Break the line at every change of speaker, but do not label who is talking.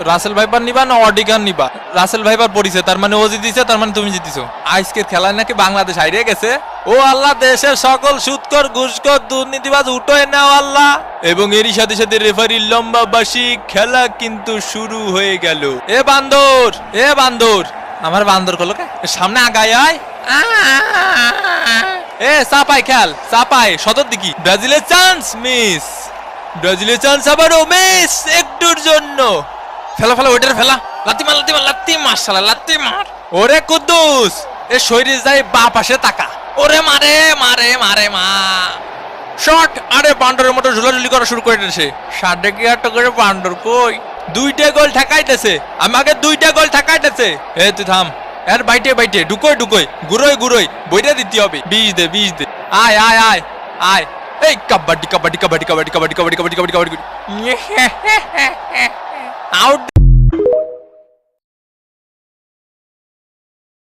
Russell viper নিবা না অডিগান নিবা? রাসেল ভাইপার পড়িছে, তার মানে ও জিতিছে, তার মানে তুমি জিতিছো। আজকের খেলায় নাকি বাংলাদেশ হারিয়ে গেছে। ও আল্লাহ, দেশের সকল সুদখোর ঘুষখোর দুর্নীতিবাজ উঠোয় নাও আল্লাহ। এবং এরই সাথে সাথে রেফারির লম্বা বাঁশি, খেলা কিন্তু শুরু হয়ে গেল। এ বান্দর, এ বান্দর, আমার বান্দর করলো কে? সামনে আগায় আয়। এ চাপাই খেল, চাপাই সদর দিকি। ব্রাজিলের চান্স মিস, ব্রাজিলের চান্স আবারও মিস একটুর জন্য। ফেলা ফেলা ওইটার ফেলা, লাত্তি মার লাত্তি মার লাত্তি মার শালা লাত্তি মার। ওরে কুদ্দুস, এ শরীরে যাই বা পাশে তাকা। ওরে মারে মারে মারে মা শট। আরে বান্ডরের মতো ঝুলাঝুলি করা শুরু করে দিয়েছে। 8.5 করে বান্ডর কই? 2টা গোল ঠেকাইতেছে, আমাকে 2টা গোল ঠেকাইতেছে। এ তুই থাম, এর বাইটে বাইটে ঢুকোই ঢুকোই গুরোই গুরোই বইটা দিতে হবে। 20 দে 20 দে। আয় আয় আয় আয়। এই কাবাডি কাবাডি কাবাডি কাবাডি কাবাডি কাবাডি কাবাডি কাবাডি কাবাডি। আউট।